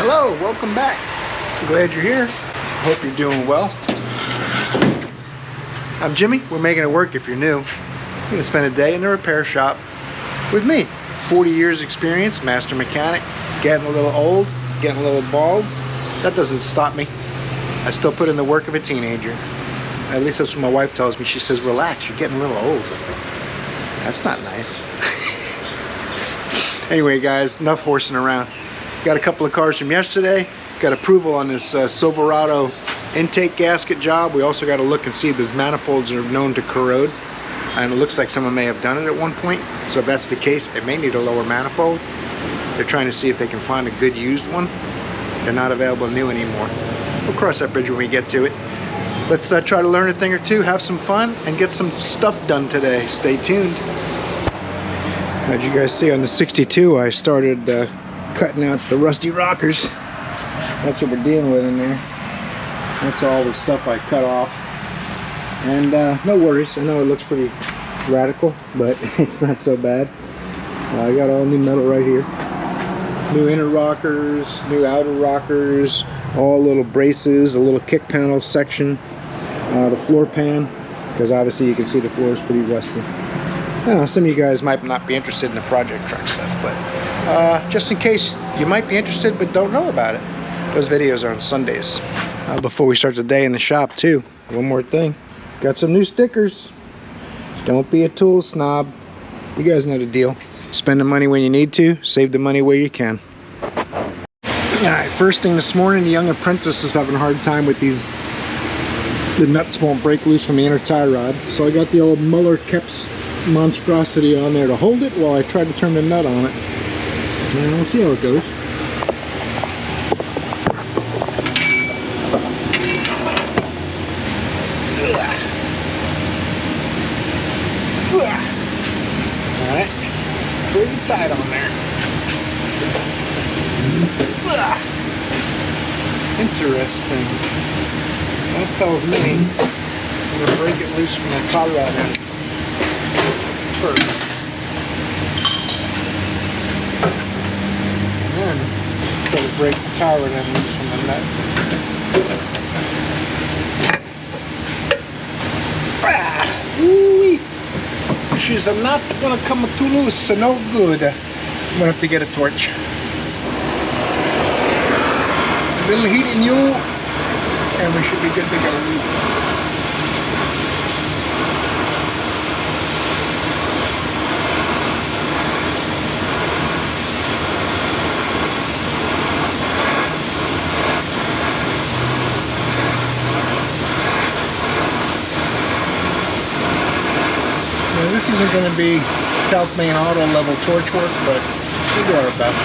Hello, welcome back. I'm glad you're here. Hope you're doing well. I'm Jimmy. We're making it work if you're new. You're gonna spend a day in the repair shop with me. 40 years experience, master mechanic, getting a little old, getting a little bald. That doesn't stop me. I still put in the work of a teenager. At least that's what my wife tells me. She says, relax, you're getting a little old. That's not nice. Anyway, guys, enough horsing around. Got a couple of cars from yesterday. Got approval on this Silverado intake gasket job. We also got to look and see if those manifolds are known to corrode. And it looks like someone may have done it at one point. So if that's the case, it may need a lower manifold. They're trying to see if they can find a good used one. They're not available new anymore. We'll cross that bridge when we get to it. Let's try to learn a thing or two, have some fun, and get some stuff done today. Stay tuned. As you guys see on the 62, I started cutting out the rusty rockers. That's what we're dealing with in there. That's all the stuff I cut off. And no worries, I know it looks pretty radical, but it's not so bad. I got all new metal right here. New inner rockers, new outer rockers, all little braces, a little kick panel section, the floor pan, because obviously you can see the floor is pretty rusty. I don't know, some of you guys might not be interested in the project truck stuff, but just in case you might be interested but don't know about it, those videos are on Sundays. Before we start the day in the shop too, one more thing. Got some new stickers. Don't be a tool snob. You guys know the deal. Spend the money when you need to, save the money where you can. Alright, first thing this morning, the young apprentice is having a hard time with these. The nuts won't break loose from the inner tie rod. So I got the old Muller Keps monstrosity on there to hold it while I try to turn the nut on it. And we'll see how it goes. Alright, it's pretty tight on there. Interesting. That tells me I'm going to break it loose from the tie rod end first. And then try to break the tie rod end loose from the nut. Woo-wee! She's not going to come too loose, so no good. I'm going to have to get a torch. A little heat in you, and we should be good to go. Now, this isn't going to be South Main Auto level torch work, but we'll do our best.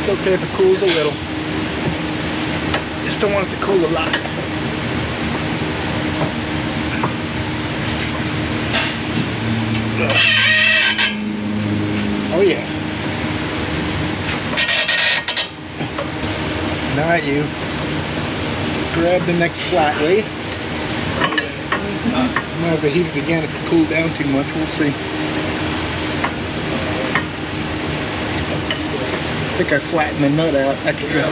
It's okay if it cools a little. Just don't want it to cool a lot. Oh yeah. Not you. Grab the next flat, will you? I might have to heat it again if it cooled down too much. We'll see. I think I flattened the nut out extra.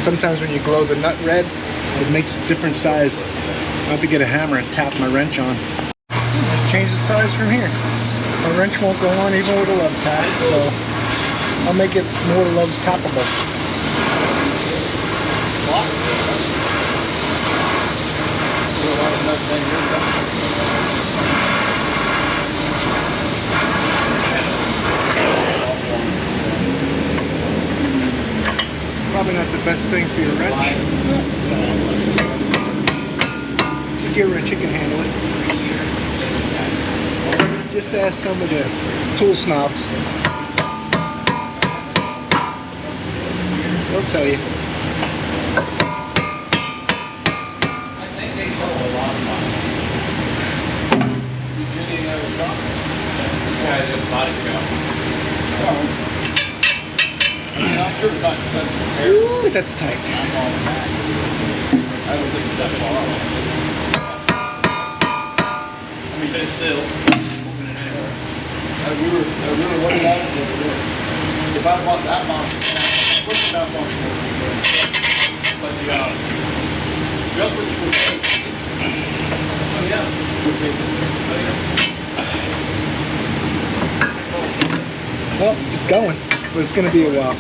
Sometimes when you glow the nut red, it makes a different size. I'll have to get a hammer and tap my wrench on. Just change the size from here. My wrench won't go on even with a love tap, so I'll make it more love tappable. Probably not the best thing for your wrench. It's a gear wrench, you can handle it. Just ask some of the tool snobs. They'll tell you. Ooh, that's tight. I don't think it's that far off. Let me finish still. Open it anywhere. really wanted that. If I bought that box, what's that box? But just what you would say. Oh yeah. Well, it's going, but it's going to be a while.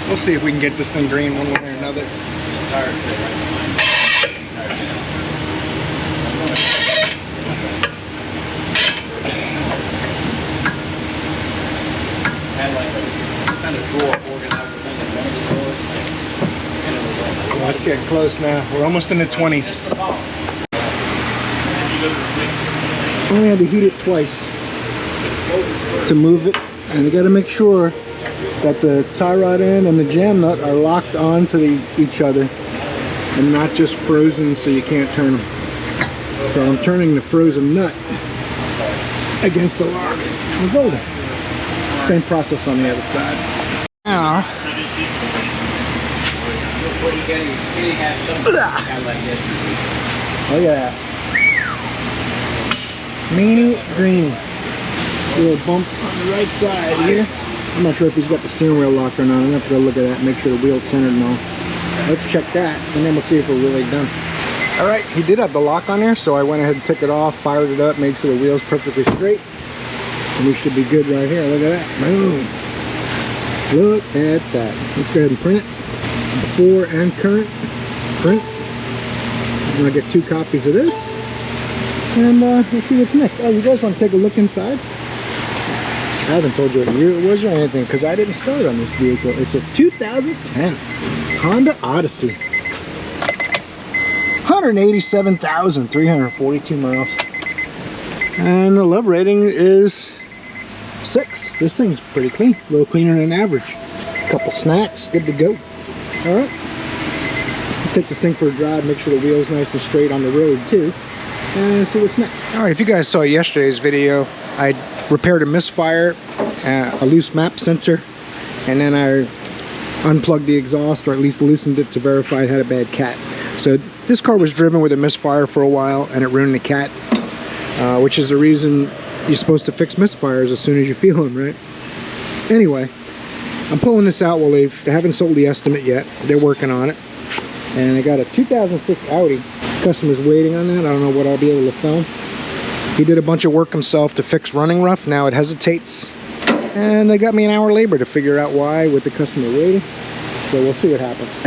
We'll see if we can get this thing green one way or another. Well, it's getting close now. We're almost in the 20s. Only had to heat it twice to move it, and you got to make sure that the tie rod end and the jam nut are locked onto each other and not just frozen so you can't turn them. So I'm turning the frozen nut against the lock. I'm golden. Same process on the other side. Now, look at that. Meanie greenie. Little bump on the right side here. I'm not sure if he's got the steering wheel locked or not. I'm gonna have to go look at that and make sure the wheel's centered and all. Let's check that, and then we'll see if we're really done. All right, he did have the lock on there, so I went ahead and took it off, fired it up, made sure the wheel's perfectly straight, and we should be good right here. Look at that. Boom. Look at that. Let's go ahead and print it. Before and current. Print. I'm gonna get 2 copies of this, and we'll see what's next. Oh, you guys want to take a look inside? I haven't told you what year it was or anything because I didn't start on this vehicle. It's a 2010 Honda Odyssey. 187,342 miles. And the love rating is 6. This thing's pretty clean. A little cleaner than average. A couple snacks. Good to go. Alright. I'll take this thing for a drive. Make sure the wheel's nice and straight on the road too. And see what's next. Alright, if you guys saw yesterday's video, I repaired a misfire, a loose map sensor, and then I unplugged the exhaust, or at least loosened it to verify it had a bad cat. So this car was driven with a misfire for a while, and it ruined the cat, which is the reason you're supposed to fix misfires as soon as you feel them, right? Anyway, I'm pulling this out. Well, they haven't sold the estimate yet. They're working on it. And I got a 2006 Audi. Customer's waiting on that. I don't know what I'll be able to film. He did a bunch of work himself to fix running rough. Now it hesitates. And they got me an hour labor to figure out why with the customer waiting. So we'll see what happens.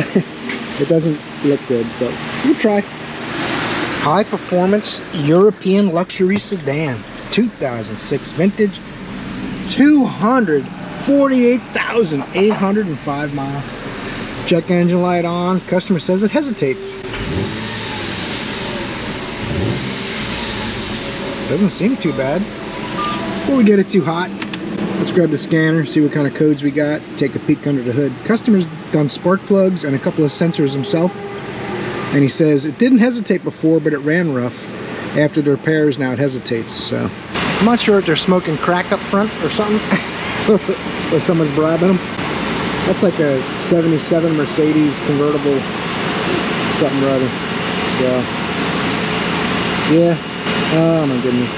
It doesn't look good, but we'll try. High performance European luxury sedan. 2006 vintage. 248,805 miles. Check engine light on. Customer says it hesitates. Doesn't seem too bad. Before we get it too hot, let's grab the scanner, see what kind of codes we got, take a peek under the hood. Customer's done spark plugs and a couple of sensors himself, and he says it didn't hesitate before, but it ran rough. After the repairs, now it hesitates. So I'm not sure if they're smoking crack up front or something, or someone's bribing them. That's like a 77 Mercedes convertible something or other. So yeah. Oh my goodness.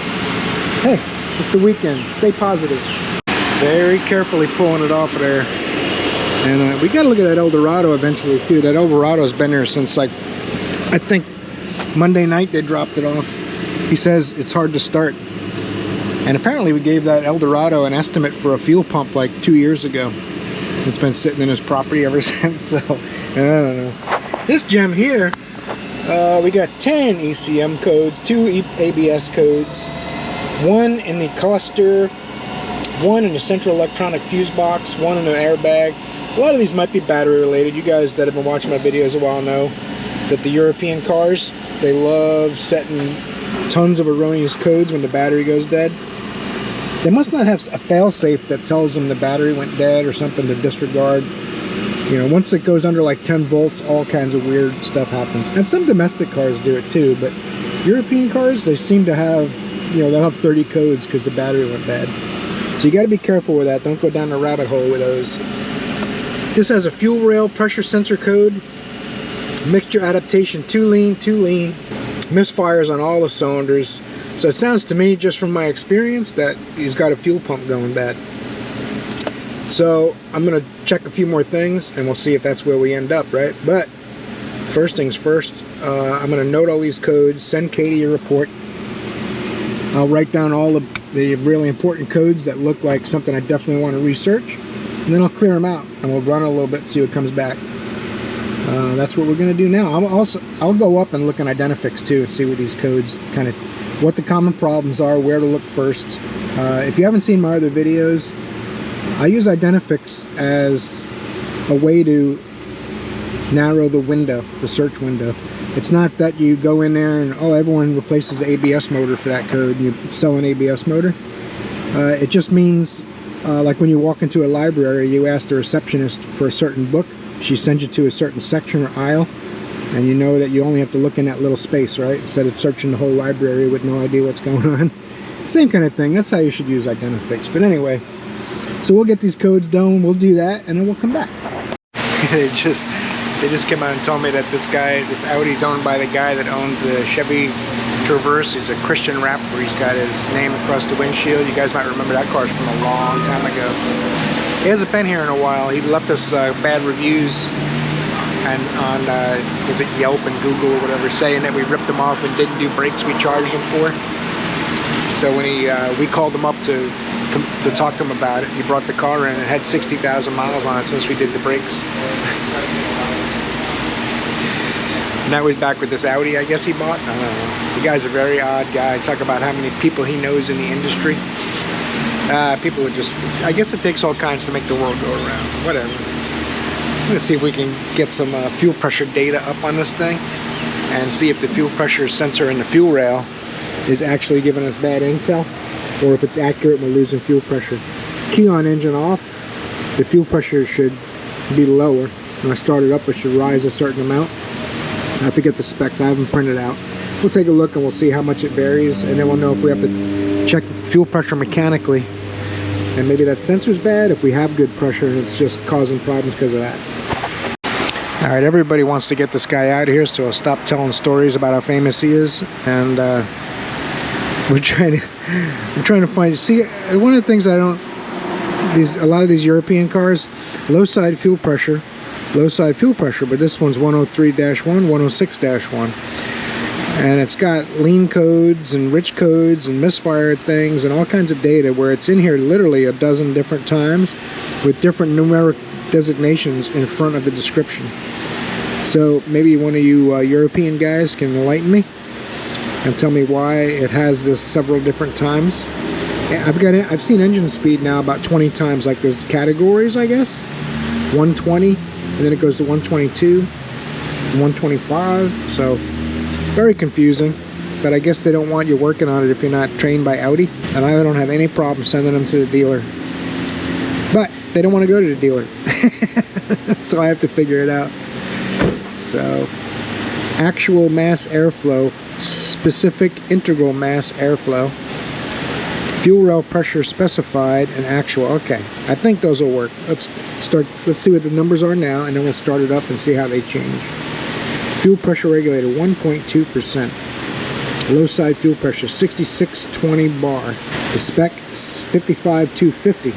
Hey, it's the weekend. Stay positive. Very carefully pulling it off of there. And we got to look at that Eldorado eventually too. That Eldorado's been there since, like, I think Monday night they dropped it off. He says it's hard to start. And apparently we gave that Eldorado an estimate for a fuel pump like 2 years ago. It's been sitting in his property ever since, so I don't know. This gem here, we got 10 ECM codes, 2 ABS codes, 1 in the cluster, 1 in the central electronic fuse box, 1 in the airbag. A lot of these might be battery related. You guys that have been watching my videos a while know that the European cars, they love setting tons of erroneous codes when the battery goes dead. They must not have a fail-safe that tells them the battery went dead or something to disregard. You know, once it goes under like 10 volts, all kinds of weird stuff happens. And some domestic cars do it too, but European cars, they seem to have, you know, they'll have 30 codes because the battery went bad. So you got to be careful with that. Don't go down the rabbit hole with those. This has a fuel rail pressure sensor code, mixture adaptation 2 lean, misfires on all the cylinders. So it sounds to me, just from my experience, that he's got a fuel pump going bad. So I'm gonna check a few more things and we'll see if that's where we end up, right? But first things first, I'm gonna note all these codes, send Katie a report. I'll write down all the really important codes that look like something I definitely want to research, and then I'll clear them out and we'll run a little bit, see what comes back. That's what we're gonna do now. I'll go up and look in Identifix too and see what these codes kind of, what the common problems are, where to look first. If you haven't seen my other videos, I use Identifix as a way to narrow the window, the search window. It's not that you go in there and, oh, everyone replaces the ABS motor for that code and you sell an ABS motor. It just means, like when you walk into a library, you ask the receptionist for a certain book, she sends you to a certain section or aisle, and you know that you only have to look in that little space, right? Instead of searching the whole library with no idea what's going on. Same kind of thing. That's how you should use Identifix. But anyway, so we'll get these codes done, we'll do that, and then we'll come back. They just came out and told me that this Audi's owned by the guy that owns the Chevy Traverse. He's a Christian rapper. He's got his name across the windshield. You guys might remember that car from a long time ago. He hasn't been here in a while. He left us bad reviews and on was it Yelp and Google or whatever, saying that we ripped him off and didn't do brakes we charged him for. So when we called him up to talk to him about it, he brought the car in and it had 60,000 miles on it since we did the brakes. Now he's back with this Audi, I guess he bought. I don't know. The guy's a very odd guy. Talk about how many people he knows in the industry. People would just, I guess it takes all kinds to make the world go around. Whatever. I'm gonna see if we can get some fuel pressure data up on this thing and see if the fuel pressure sensor in the fuel rail is actually giving us bad intel, or if it's accurate and we're losing fuel pressure. Key on engine off, the fuel pressure should be lower. When I start it up, it should rise a certain amount. I forget the specs, I haven't printed out. We'll take a look and we'll see how much it varies, and then we'll know if we have to check fuel pressure mechanically. And maybe that sensor's bad. If we have good pressure, it's just causing problems because of that. Alright, everybody wants to get this guy out of here, so I'll stop telling stories about how famous he is. And we're trying to find, see, one of the things I don't, a lot of these European cars, low side fuel pressure, but this one's 103-1, 106-1, and it's got lean codes and rich codes and misfired things and all kinds of data where it's in here literally a dozen different times with different numeric designations in front of the description. So maybe one of you European guys can enlighten me and tell me why it has this several different times. I've seen engine speed now about 20 times, like there's categories, I guess. 120, and then it goes to 122, 125, so very confusing. But I guess they don't want you working on it if you're not trained by Audi, and I don't have any problem sending them to the dealer. But they don't want to go to the dealer, so I have to figure it out. So, actual mass airflow, specific integral mass airflow, fuel rail pressure specified, and actual. Okay, I think those will work. Let's see what the numbers are now, and then we'll start it up and see how they change. Fuel pressure regulator 1.2%. Low side fuel pressure 6620 bar. The spec 55250.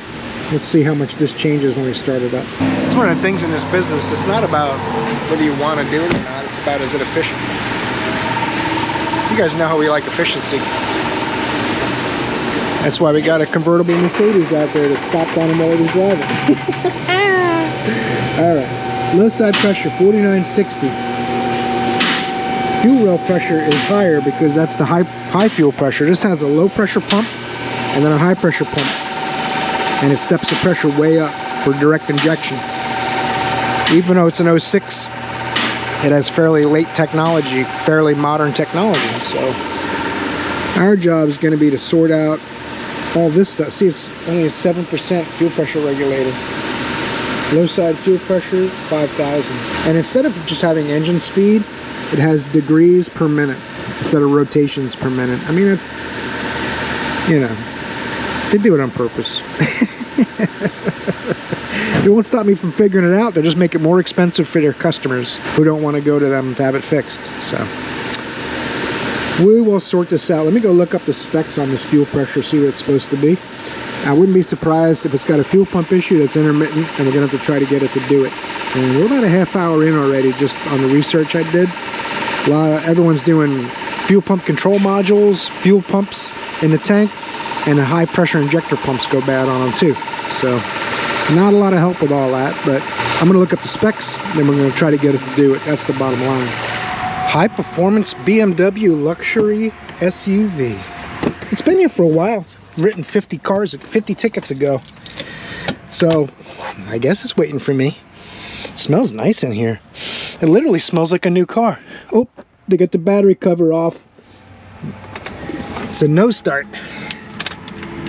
Let's see how much this changes when we start it up. It's one of the things in this business. It's not about whether you want to do it or not. It's about, is it efficient? You guys know how we like efficiency. That's why we got a convertible Mercedes out there that stopped on him while he was driving. Alright, low side pressure 4960. Fuel rail pressure is higher because that's the high fuel pressure. This has a low pressure pump and then a high pressure pump, and it steps the pressure way up for direct injection. Even though it's an 06, it has fairly late technology, fairly modern technology. So our job is going to be to sort out all this stuff. See, it's only a 7% fuel pressure regulator. Low side fuel pressure 5,000, and instead of just having engine speed, it has degrees per minute instead of rotations per minute. I mean, it's, you know, they do it on purpose. It won't stop me from figuring it out. They'll just make it more expensive for their customers who don't want to go to them to have it fixed. So We will sort this out. Let me go look up the specs on this fuel pressure, see what it's supposed to be. I wouldn't be surprised if it's got a fuel pump issue that's intermittent, and we're gonna have to try to get it to do it. And we're about a half hour in already, just on the research I did. Everyone's doing fuel pump control modules, fuel pumps in the tank, and the high pressure injector pumps go bad on them too. So not a lot of help with all that, but I'm gonna look up the specs, then we're gonna try to get it to do it. That's the bottom line. High performance BMW luxury SUV. It's been here for a while. Written 50 tickets ago. So I guess it's waiting for me. It smells nice in here. It literally smells like a new car. Oh, they got the battery cover off. It's a no start.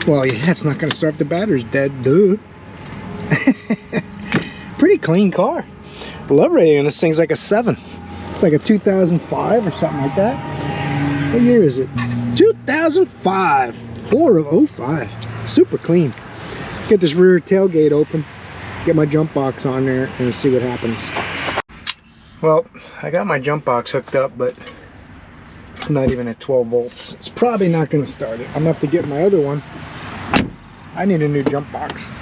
Well, yeah, it's not gonna start if the battery's dead, duh. Pretty clean car. The love rating on this thing's like a 7. It's like a 2005 or something like that. What year is it? 2005. 405. Super clean. Get this rear tailgate open. Get my jump box on there and see what happens. Well, I got my jump box hooked up, but not even at 12 volts. It's probably not going to start it. I'm going to have to get my other one. I need a new jump box.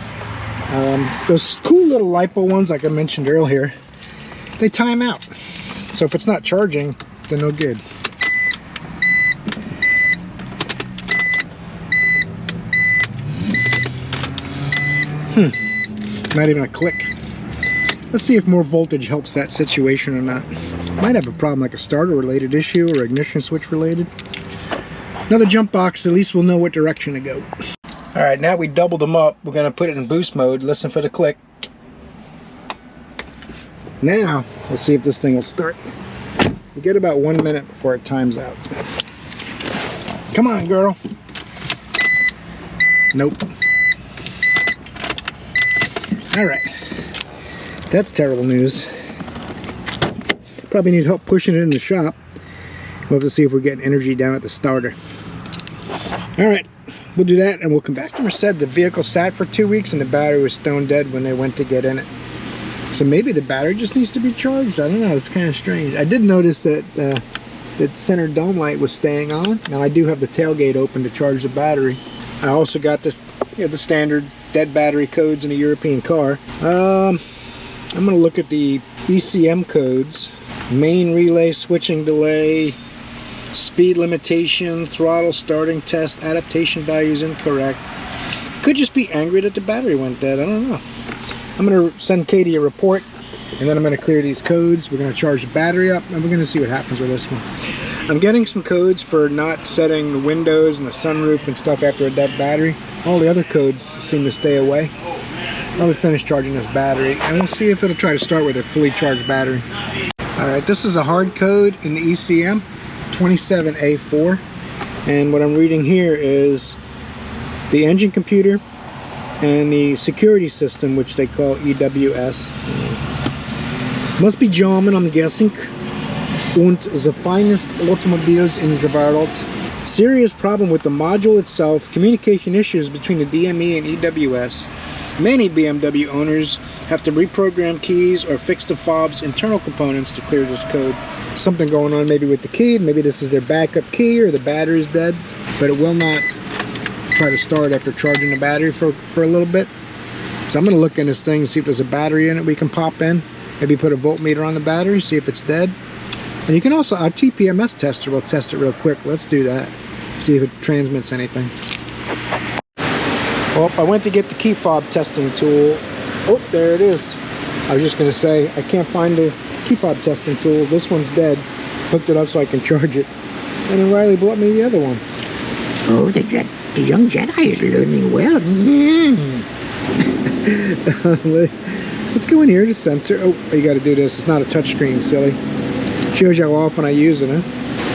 Those cool little LiPo ones, like I mentioned earlier, they time out. So if it's not charging, they're no good. Not even a click. Let's see if more voltage helps that situation or not. Might have a problem like a starter related issue or ignition switch related. Another jump box, at least we'll know what direction to go. Alright, now we doubled them up. We're going to put it in boost mode. Listen for the click. Now, we'll see if this thing will start. We get about 1 minute before it times out. Come on, girl. Nope. Alright. That's terrible news. Probably need help pushing it in the shop. We'll have to see if we're getting energy down at the starter. Alright, we'll do that and we'll come back. Customer said the vehicle sat for 2 weeks and the battery was stone dead when they went to get in it. So maybe the battery just needs to be charged. I don't know, it's kind of strange. I did notice that the center dome light was staying on. Now I do have the tailgate open to charge the battery. I also got the, the standard dead battery codes in a European car. I'm going to look at the ECM codes. Main relay switching delay, speed limitation, throttle starting test, adaptation values incorrect. Could just be angry that the battery went dead. I don't know. I'm going to send Katie a report, and then I'm going to clear these codes. We're going to charge the battery up, and we're going to see what happens with this one. I'm getting some codes for not setting the windows and the sunroof and stuff after a dead battery. All the other codes seem to stay away. I'll be finished charging this battery, and we'll see if it'll try to start with a fully charged battery. Alright, this is a hard code in the ECM, 27A4, and what I'm reading here is the engine computer and the security system, which they call EWS. Must be German, I'm guessing. Und the finest automobiles in the world. Serious problem with the module itself, communication issues between the DME and EWS. Many BMW owners have to reprogram keys or fix the fob's internal components to clear this code. Something going on maybe with the key, maybe this is their backup key or the battery's dead, but it will not try to start after charging the battery for a little bit. So I'm going to look in this thing and see if there's a battery in it we can pop in. Maybe put a voltmeter on the battery, see if it's dead. And you can also, our TPMS tester will test it real quick. Let's do that. See if it transmits anything. Well, I went to get the key fob testing tool. Oh, there it is. I was just going to say, I can't find the key fob testing tool. This one's dead. Hooked it up so I can charge it. And then Riley brought me the other one. Oh, the young Jedi is learning well. Let's go in here to sensor. Oh, you got to do this. It's not a touchscreen, silly. Shows you how often I use it, huh?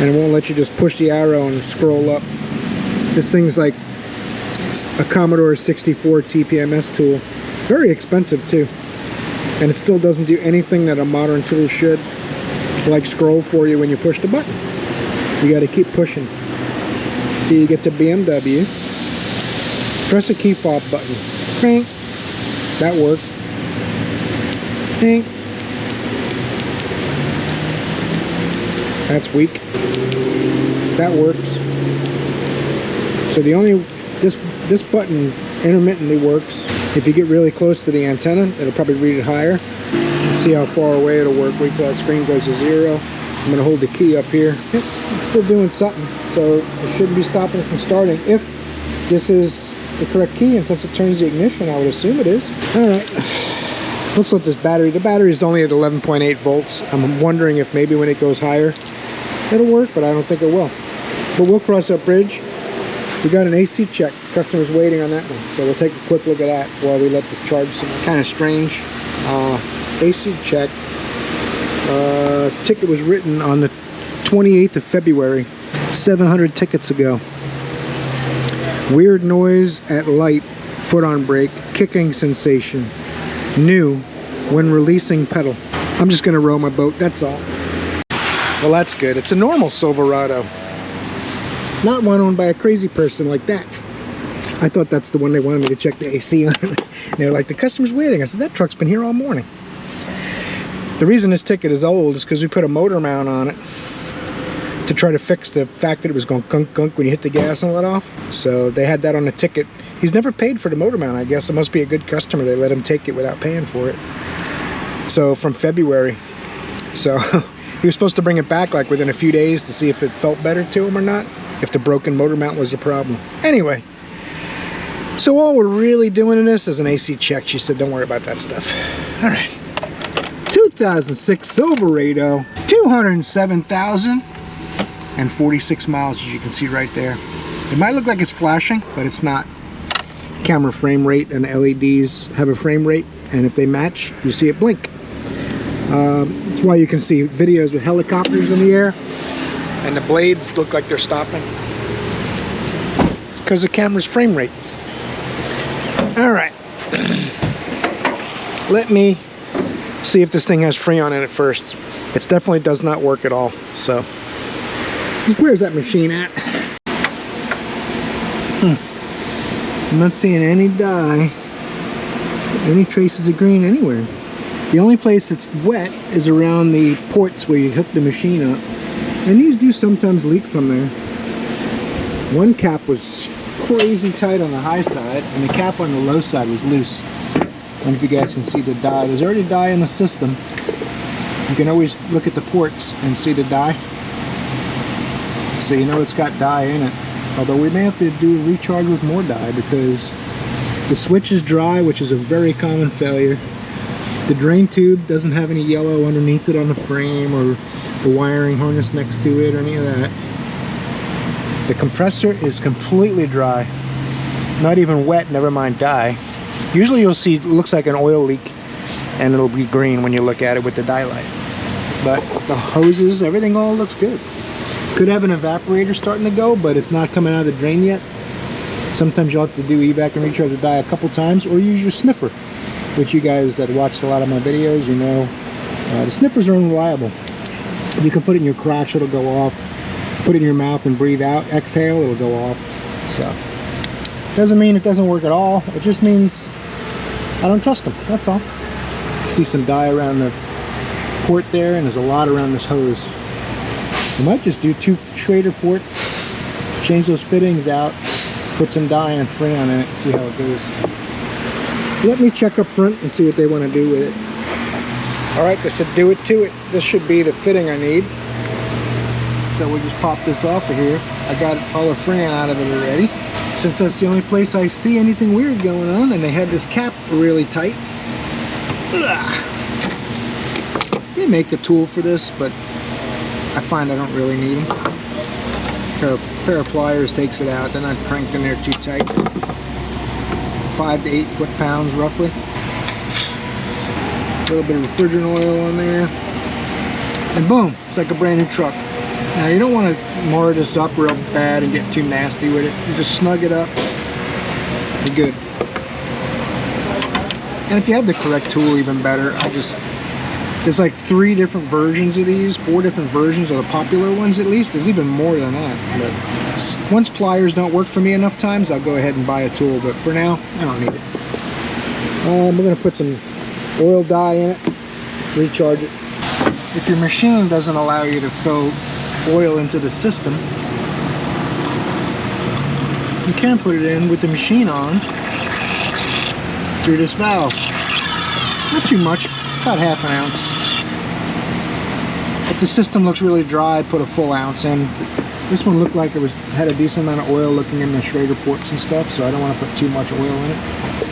And it won't let you just push the arrow and scroll up. This thing's like a Commodore 64 TPMS tool. Very expensive too. And it still doesn't do anything that a modern tool should, like scroll for you when you push the button. You got to keep pushing till you get to BMW. Press a key fob button. Bang. That worked. Bang. That's weak. That works. So this button intermittently works. If you get really close to the antenna, it'll probably read it higher. See how far away it'll work. Wait till that screen goes to 0. I'm gonna hold the key up here. Yep, it's still doing something, so it shouldn't be stopping it from starting if this is the correct key, and since it turns the ignition, I would assume it is. All right, let's let this battery, the battery is only at 11.8 volts. I'm wondering if maybe when it goes higher, it'll work, but I don't think it will. But we'll cross that bridge. We got an AC check. Customer's waiting on that one, so we'll take a quick look at that while we let this charge some. Kind of strange. AC check. Ticket was written on the 28th of February, 700 tickets ago. Weird noise at light, foot on brake, kicking sensation, new when releasing pedal. I'm just gonna row my boat, that's all. Well, that's good. It's a normal Silverado, not one owned by a crazy person like that. I thought that's the one they wanted me to check the AC on. They were like, the customer's waiting. I said, that truck's been here all morning. The reason this ticket is old is because we put a motor mount on it to try to fix the fact that it was going gunk gunk when you hit the gas and let off. So they had that on the ticket. He's never paid for the motor mount, I guess. It must be a good customer. They let him take it without paying for it. So from February. So he was supposed to bring it back like within a few days to see if it felt better to him or not, if the broken motor mount was the problem. Anyway, so all we're really doing in this is an AC check. She said, don't worry about that stuff. All right. 2006 Silverado, 207,046 miles, as you can see right there. It might look like it's flashing, but it's not. Camera frame rate and LEDs have a frame rate, and if they match, you see it blink. That's why you can see videos with helicopters in the air, and the blades look like they're stopping. It's because the camera's frame rates. All right. Let me see if this thing has Freon in it first. It definitely does not work at all. So, where's that machine at? I'm not seeing any dye, any traces of green anywhere. The only place that's wet is around the ports where you hook the machine up. And these do sometimes leak from there. One cap was crazy tight on the high side, and the cap on the low side was loose. I don't know if you guys can see the dye. There's already dye in the system. You can always look at the ports and see the dye. So you know it's got dye in it. Although we may have to do a recharge with more dye because the switch is dry, which is a very common failure. The drain tube doesn't have any yellow underneath it on the frame or the wiring harness next to it or any of that. The compressor is completely dry. Not even wet, never mind dye. Usually you'll see it looks like an oil leak and it'll be green when you look at it with the dye light. But the hoses, everything all looks good. Could have an evaporator starting to go, but it's not coming out of the drain yet. Sometimes you'll have to do evac and recharge the dye a couple times, or use your sniffer, which you guys that watched a lot of my videos, you know, the sniffers are unreliable. You can put it in your crotch, it'll go off. Put it in your mouth and breathe out, exhale, it'll go off. So, doesn't mean it doesn't work at all. It just means I don't trust them, that's all. See some dye around the port there, and there's a lot around this hose. You might just do 2 Schrader ports, change those fittings out, put some dye and Freon in it, and see how it goes. Let me check up front and see what they want to do with it. Alright, they said do it to it. This should be the fitting I need. So we'll just pop this off of here. I got all the Freon out of it already. Since that's the only place I see anything weird going on, and they had this cap really tight. They make a tool for this, but I find I don't really need them. A pair of pliers takes it out. They're not cranked in there too tight. 5 to 8 foot-pounds roughly. A little bit of refrigerant oil on there. And boom, it's like a brand new truck. Now you don't want to mar this up real bad and get too nasty with it. You just snug it up. You're good. And if you have the correct tool, even better. There's like 3 different versions of these, 4 different versions of the popular ones at least. There's even more than that. But once pliers don't work for me enough times, I'll go ahead and buy a tool. But for now, I don't need it. We're going to put some oil dye in it, recharge it. If your machine doesn't allow you to fill oil into the system, You can put it in with the machine on through this valve. Not too much, about half an ounce. If the system looks really dry, put a full ounce in. This one looked like it had a decent amount of oil looking in the Schrader ports and stuff, so I don't want to put too much oil in it.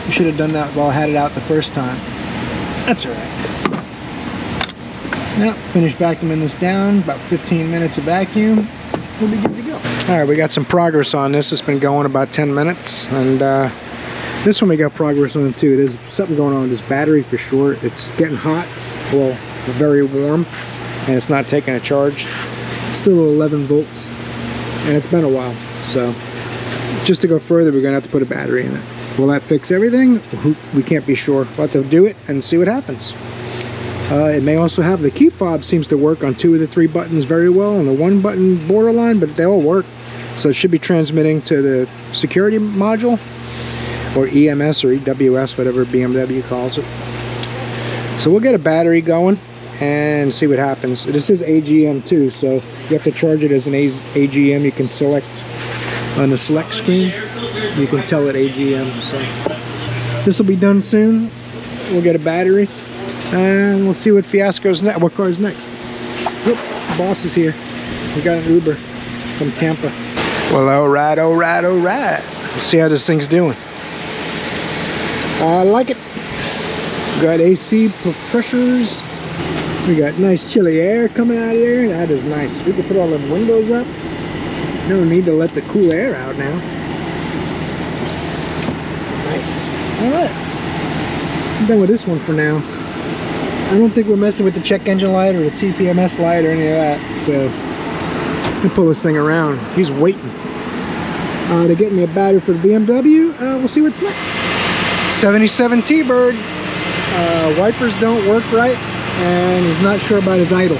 You should have done that while I had it out the first time. That's alright. Now, finish vacuuming this down, about 15 minutes of vacuum, we'll be good to go. Alright, we got some progress on this. It's been going about 10 minutes, and this one we got progress on too. There's something going on with this battery for sure. It's getting hot, well, very warm, and it's not taking a charge. Still 11 volts, and it's been a while. So, just to go further, we're gonna have to put a battery in it. Will that fix everything? We can't be sure. We'll have to do it and see what happens. It may also have the key fob seems to work on 2 of the 3 buttons very well, and the 1 button borderline, but they all work. So it should be transmitting to the security module, or EMS or EWS, whatever BMW calls it. So we'll get a battery going and see what happens. This is AGM too, so you have to charge it as an AGM. You can select on the select screen. You can tell it AGM. So this will be done soon. We'll get a battery and we'll see what fiasco's next. What car's next? Whoop, boss is here. We got an Uber from Tampa. Well, alright. Let's see how this thing's doing. I like it. Got AC pressures. We got nice chilly air coming out of there. That is nice. We can put all the windows up. No need to let the cool air out now. Nice. Alright. I'm done with this one for now. I don't think we're messing with the check engine light or the TPMS light or any of that. So, let me pull this thing around. He's waiting. To get me a battery for the BMW. We'll see what's next. 77 T-Bird. Wipers don't work right, and he's not sure about his idle.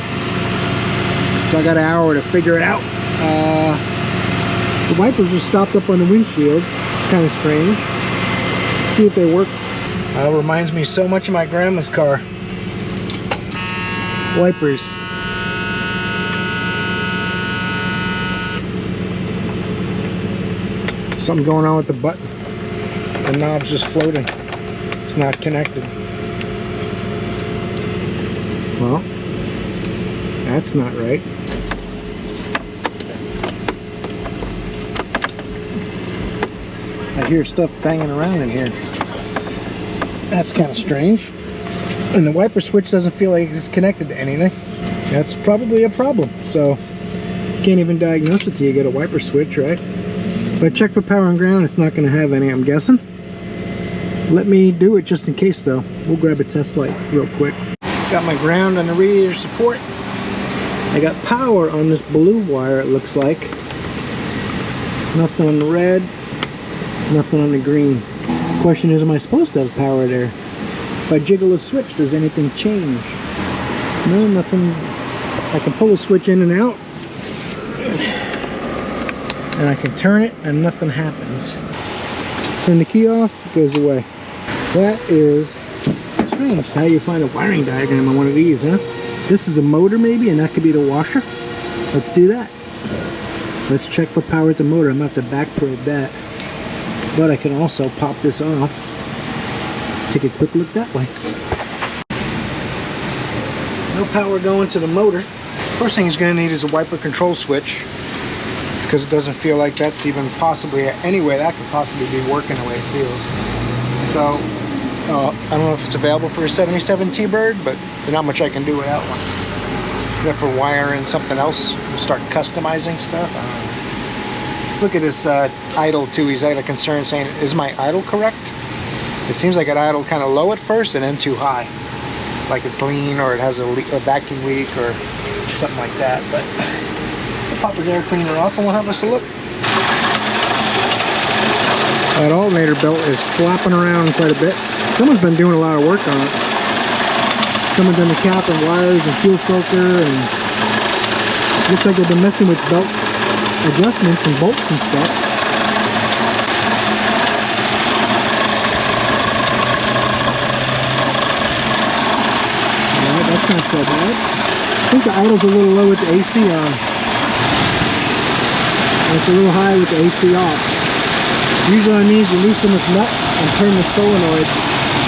So I got an hour to figure it out. The wipers are stopped up on the windshield. It's kind of strange. See if they work. Reminds me so much of my grandma's car. Wipers. Something going on with the button. The knob's just floating. It's not connected. Well, that's not right. I hear stuff banging around in here. That's kind of strange. And the wiper switch doesn't feel like it's connected to anything. That's probably a problem. So, you can't even diagnose it till you get a wiper switch, right? If I check for power and ground, it's not going to have any, I'm guessing. Let me do it just in case though. We'll grab a test light real quick. Got my ground on the radiator support. I got power on this blue wire, it looks like. Nothing on the red, nothing on the green. Question is, am I supposed to have power there? If I jiggle the switch, does anything change? No, nothing. I can pull the switch in and out. And I can turn it and nothing happens. Turn the key off, it goes away. That is strange. How you find a wiring diagram on one of these, huh? This is a motor maybe, and that could be the washer. Let's do that. Let's check for power at the motor. I'm gonna have to back probe that. But I can also pop this off. Take a quick look that way. No power going to the motor. First thing he's gonna need is a wiper control switch, because it doesn't feel like that's even possibly any way that could possibly be working the way it feels. So I don't know if it's available for a 77 T-Bird, but there's not much I can do without one. Except for wiring something else, start customizing stuff. I don't know. Let's look at this idle too. He's got a concern saying, is my idle correct? It seems like it idled kind of low at first and then too high. Like it's lean, or it has a vacuum leak or something like that. But we'll pop his air cleaner off and we'll have us a look. That alternator belt is flopping around quite a bit. Someone's been doing a lot of work on it. Someone's done the cap and wires and fuel filter, and looks like they've been messing with belt adjustments and bolts and stuff. Alright, that's not so bad. I think the idle's a little low with the AC on. And it's a little high with the AC off. Usually that means you loosen this nut and turn the solenoid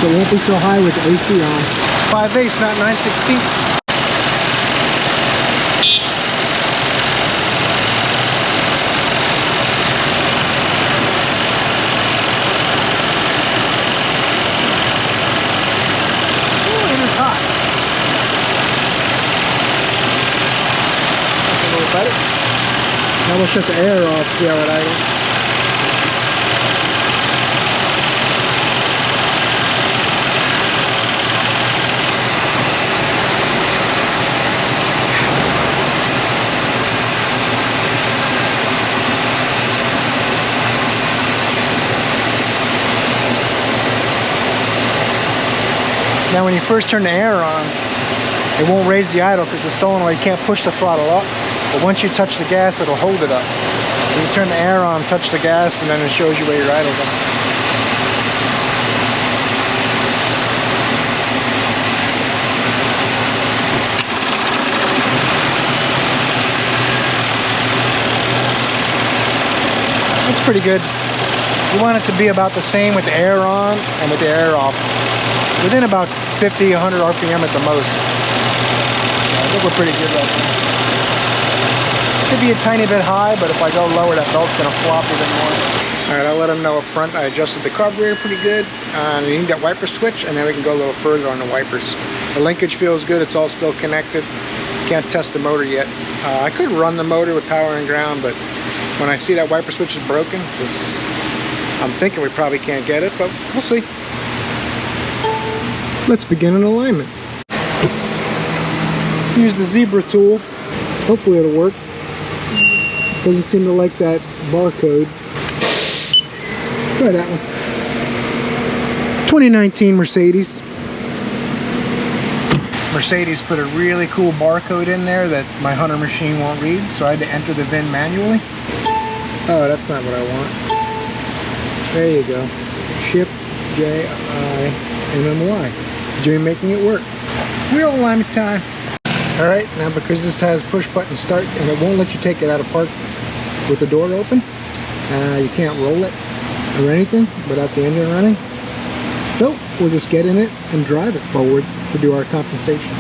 so it won't be so high with the AC on. It's 5/8, not 9/16. Now we'll shut the air off, see how it idles. Now when you first turn the air on, it won't raise the idle because the solenoid can't push the throttle up. But once you touch the gas, it'll hold it up. So you turn the air on, touch the gas, and then it shows you where your idle's at. That's pretty good. You want it to be about the same with the air on and with the air off. Within about 50, 100 RPM at the most. I think we're pretty good right now. Could be a tiny bit high, but if I go lower, that belt's gonna flop even more. All right, I'll let them know up front. I adjusted the carburetor pretty good. You need that wiper switch, and then we can go a little further on the wipers. The linkage feels good. It's all still connected. Can't test the motor yet. I could run the motor with power and ground, but when I see that wiper switch is broken, I'm thinking we probably can't get it, but we'll see. Let's begin an alignment. Use the zebra tool. Hopefully it'll work. Doesn't seem to like that barcode. Try that one. 2019 Mercedes. Mercedes put a really cool barcode in there that my Hunter machine won't read, so I had to enter the VIN manually. Oh, that's not what I want. There you go. Shift J-I-M-M-Y. Jimmy making it work. Wheel alignment time. Alright, now because this has push button start and it won't let you take it out of park with the door open, you can't roll it or anything without the engine running. So we'll just get in it and drive it forward to do our compensation.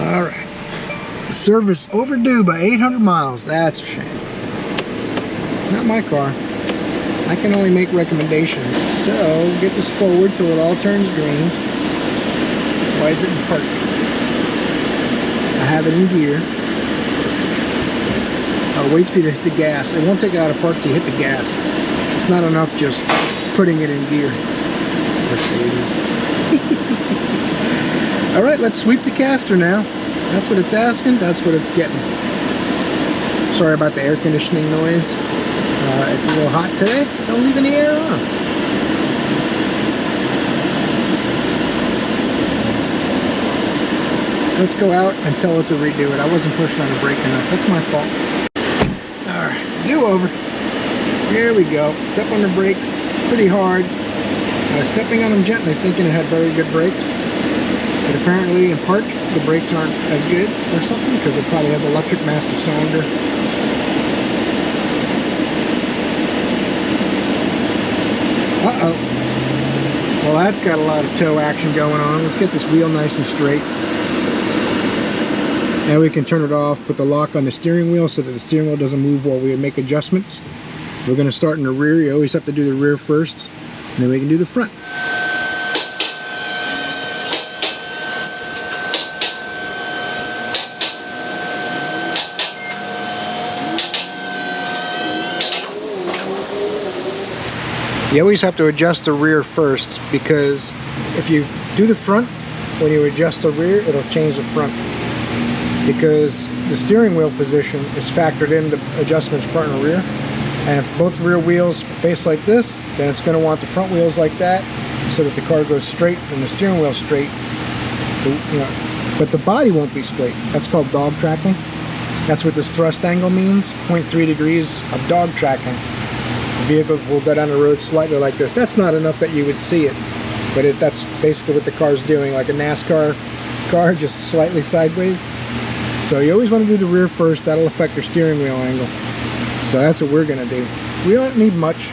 Alright. Service overdue by 800 miles. That's a shame. Not my car. I can only make recommendations. So get this forward till it all turns green. Why is it in park? I have it in gear. Oh, waits for you to hit the gas. It won't take it out of park till you hit the gas. It's not enough just putting it in gear. Mercedes. Alright, let's sweep the caster now. That's what it's asking. That's what it's getting. Sorry about the air conditioning noise. It's a little hot today, so I'm leaving the air on. Let's go out and tell it to redo it. I wasn't pushing on the brake enough. That's my fault. Alright, do over. Here we go. Step on the brakes pretty hard. Stepping on them gently, thinking it had very good brakes. But apparently in park, the brakes aren't as good or something because it probably has electric master cylinder. Uh-oh. Well, that's got a lot of toe action going on. Let's get this wheel nice and straight. Now we can turn it off, put the lock on the steering wheel so that the steering wheel doesn't move while we make adjustments. We're going to start in the rear. You always have to do the rear first, and then we can do the front. You always have to adjust the rear first, because if you do the front, when you adjust the rear, it'll change the front. Because the steering wheel position is factored in the adjustments front and rear. And if both rear wheels face like this, then it's going to want the front wheels like that, so that the car goes straight and the steering wheel straight. But the body won't be straight. That's called dog tracking. That's what this thrust angle means, 0.3 degrees of dog tracking. The vehicle will go down the road slightly like this. That's not enough that you would see it, but that's basically what the car's doing, like a NASCAR car, just slightly sideways. So you always want to do the rear first. That'll affect your steering wheel angle. So that's what we're gonna do. We don't need much.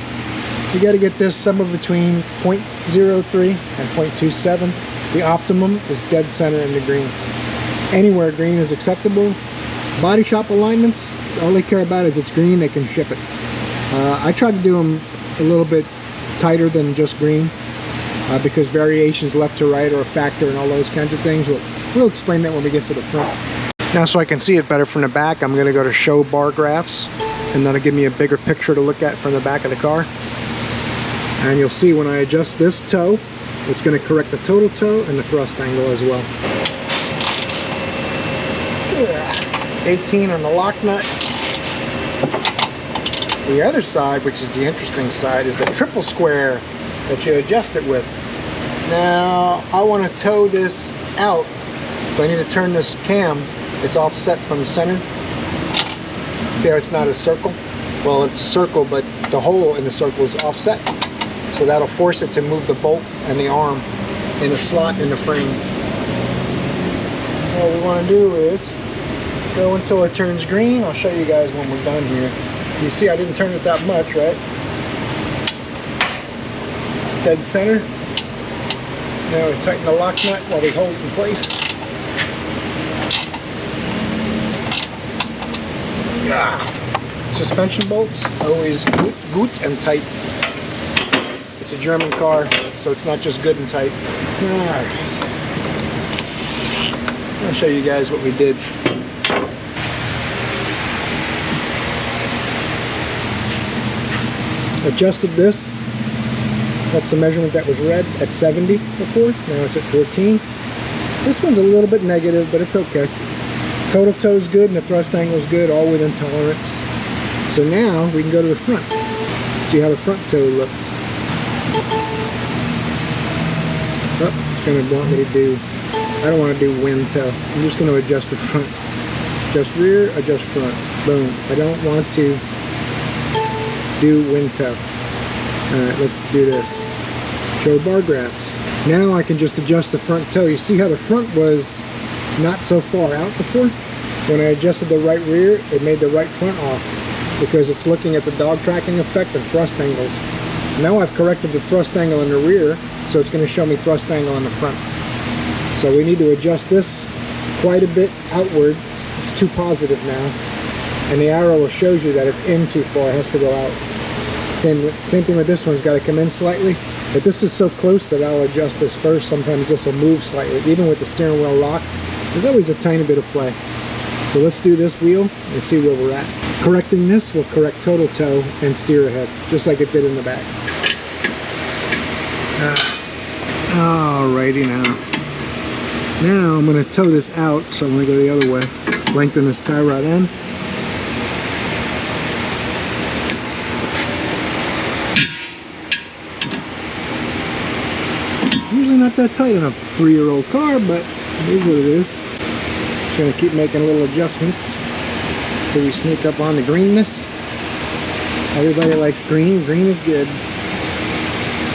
You gotta get this somewhere between 0.03 and 0.27. The optimum is dead center in the green. Anywhere green is acceptable. Body shop alignments, all they care about is it's green, they can ship it. I try to do them a little bit tighter than just green because variations left to right are a factor and all those kinds of things. We'll explain that when we get to the front. Now, so I can see it better from the back, I'm going to go to show bar graphs, and that'll give me a bigger picture to look at from the back of the car. And you'll see when I adjust this toe, it's going to correct the total toe and the thrust angle as well. 18 on the lock nut. The other side, which is the interesting side, is the triple square that you adjust it with. Now, I want to tow this out, so I need to turn this cam. It's offset from the center. See how it's not a circle? Well, it's a circle, but the hole in the circle is offset. So that'll force it to move the bolt and the arm in a slot in the frame. What we want to do is go until it turns green. I'll show you guys when we're done here. You see I didn't turn it that much, right? Dead center. Now we tighten the lock nut while we hold it in place. Suspension bolts, always good and tight. It's a German car, so it's not just good and tight. Alright. I'll show you guys what we did. Adjusted this. That's the measurement that was read at 70 before. Now it's at 14. This one's a little bit negative, but it's okay. Total toe's good and the thrust angle's good, all within tolerance. So now we can go to the front. See how the front toe looks. Oh, it's going to want me to do, I don't want to do wind toe. I'm just going to adjust the front. Adjust rear, adjust front. Boom. I don't want to do wind toe. Alright, let's do this. Show bar graphs. Now I can just adjust the front toe. You see how the front was not so far out before? When I adjusted the right rear, it made the right front off because it's looking at the dog tracking effect and thrust angles. Now I've corrected the thrust angle in the rear, so it's going to show me thrust angle in the front. So we need to adjust this quite a bit outward. It's too positive now. And the arrow shows you that it's in too far, it has to go out. Same thing with this one, it's got to come in slightly. But this is so close that I'll adjust this first. Sometimes this will move slightly. Even with the steering wheel lock, there's always a tiny bit of play. So let's do this wheel and see where we're at. Correcting this will correct total toe and steer ahead, just like it did in the back. Alrighty now. Now I'm going to tow this out, so I'm going to go the other way. Lengthen this tie rod end. Usually not that tight on a 3-year-old car, but it is what it is. Just going to keep making little adjustments until we sneak up on the greenness. Everybody likes green. Green is good.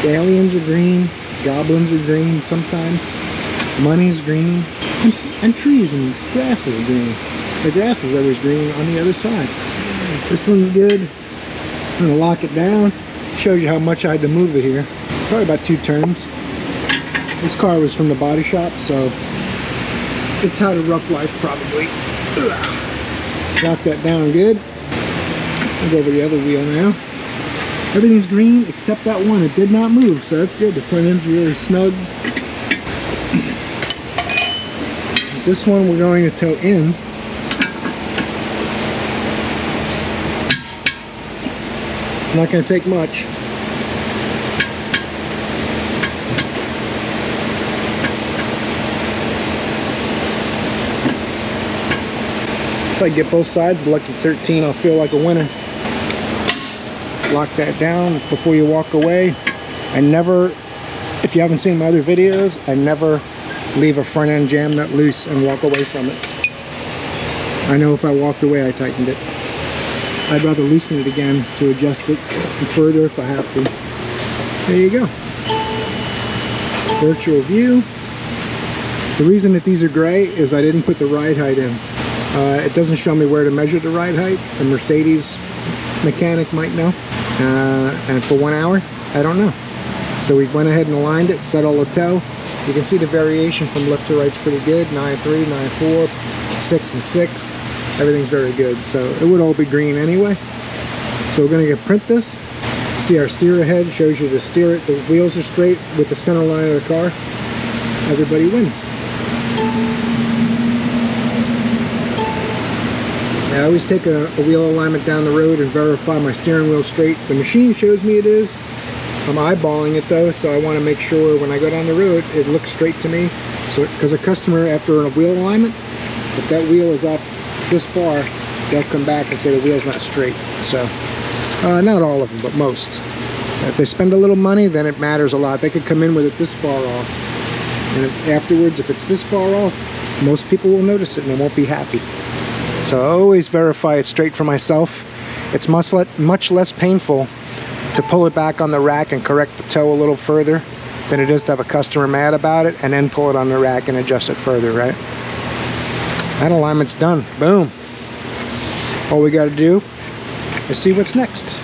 Aliens are green. Goblins are green sometimes. Money's green. And trees and grass is green. The grass is always green on the other side. This one's good. I'm going to lock it down. Show you how much I had to move it here. Probably about 2 turns. This car was from the body shop, so it's had a rough life probably. Lock that down good. We'll go over the other wheel now. Everything's green except that one. It did not move, so that's good. The front end's really snug. This one we're going to tow in. It's not going to take much. If I get both sides, lucky 13, I'll feel like a winner. Lock that down before you walk away. I never, if you haven't seen my other videos, I never leave a front end jam nut loose and walk away from it. I know if I walked away, I tightened it. I'd rather loosen it again to adjust it further if I have to. There you go. Virtual view. The reason that these are gray is I didn't put the ride height in. It doesn't show me where to measure the ride height. The Mercedes mechanic might know. And for 1 hour, I don't know. So we went ahead and aligned it, set all the toe. You can see the variation from left to right's pretty good. 9.3, 9.4, 6 and 6. Everything's very good. So it would all be green anyway. So we're gonna print this. See our steer ahead, shows you the wheels are straight with the center line of the car. Everybody wins. I always take a wheel alignment down the road and verify my steering wheel straight. The machine shows me it is. I'm eyeballing it though, so I want to make sure when I go down the road it looks straight to me. So, because a customer, after a wheel alignment, if that wheel is off this far, they'll come back and say the wheel's not straight. So, not all of them, but most. If they spend a little money, then it matters a lot. They could come in with it this far off, and afterwards, if it's this far off, most people will notice it and they won't be happy. So I always verify it straight for myself. It's much less painful to pull it back on the rack and correct the toe a little further than it is to have a customer mad about it and then pull it on the rack and adjust it further, right? That alignment's done. Boom. All we got to do is see what's next.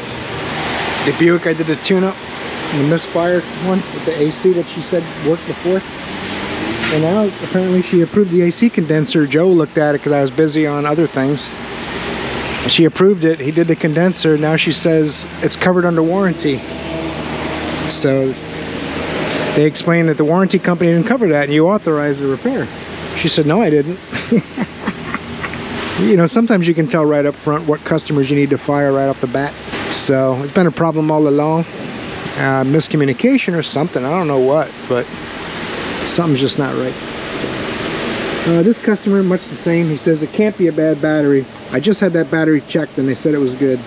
The Buick, I did a tune-up, the misfire one with the AC that she said worked before. And now apparently she approved the AC condenser. Joe looked at it because I was busy on other things. She approved it. He did the condenser. Now she says it's covered under warranty. So they explained that the warranty company didn't cover that and you authorized the repair. She said, no, I didn't. You know, sometimes you can tell right up front what customers you need to fire right off the bat. So it's been a problem all along. Miscommunication or something. I don't know what, but something's just not right. So, this customer, much the same. He says it can't be a bad battery. I just had that battery checked and they said it was good.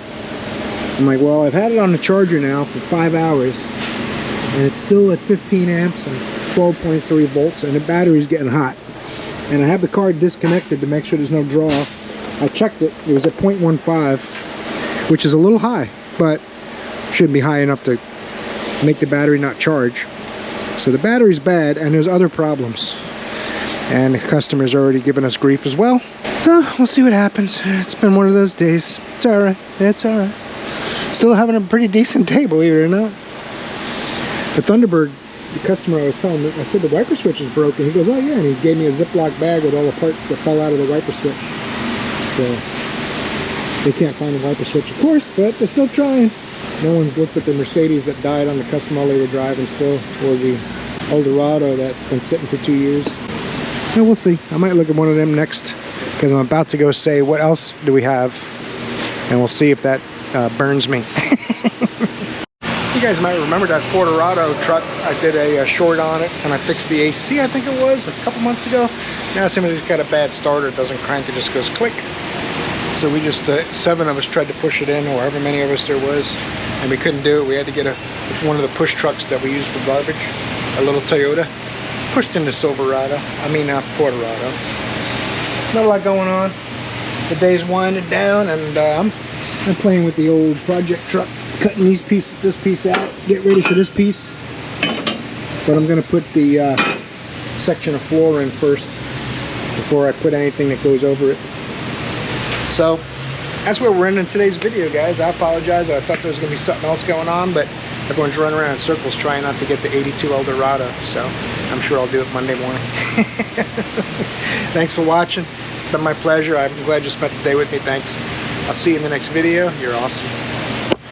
I'm like, well, I've had it on the charger now for 5 hours and it's still at 15 amps and 12.3 volts and the battery's getting hot. And I have the car disconnected to make sure there's no draw. I checked it. It was at 0.15, which is a little high, but shouldn't be high enough to make the battery not charge. So the battery's bad and there's other problems. And the customer's already given us grief as well. So we'll see what happens. It's been one of those days. It's alright. It's alright. Still having a pretty decent day, believe it or not. The Thunderbird, the customer I was telling him, I said the wiper switch is broken. He goes, oh yeah, and he gave me a Ziploc bag with all the parts that fell out of the wiper switch. So they can't find the wiper switch, of course, but they're still trying. No one's looked at the Mercedes that died on the custom all they were driving still, or the Eldorado that's been sitting for 2 years. And we'll see. I might look at one of them next, because I'm about to go say, what else do we have? And we'll see if that burns me. You guys might remember that Eldorado truck. I did a short on it, and I fixed the AC, I think it was, a couple months ago. Now somebody's got a bad starter. It doesn't crank, it just goes click. So we just, 7 of us tried to push it in, or however many of us there was, and we couldn't do it. We had to get one of the push trucks that we use for garbage, a little Toyota, pushed into Silverado. I mean, Eldorado. Not a lot going on. The day's winding down, and I'm playing with the old project truck, cutting this piece out, get ready for this piece. But I'm gonna put the section of floor in first before I put anything that goes over it. So that's where we're ending today's video, guys. I apologize. I thought there was gonna be something else going on, but everyone's running around in circles trying not to get the 82 Eldorado. So I'm sure I'll do it Monday morning. Thanks for watching. It's been my pleasure. I'm glad you spent the day with me. Thanks. I'll see you in the next video. You're awesome.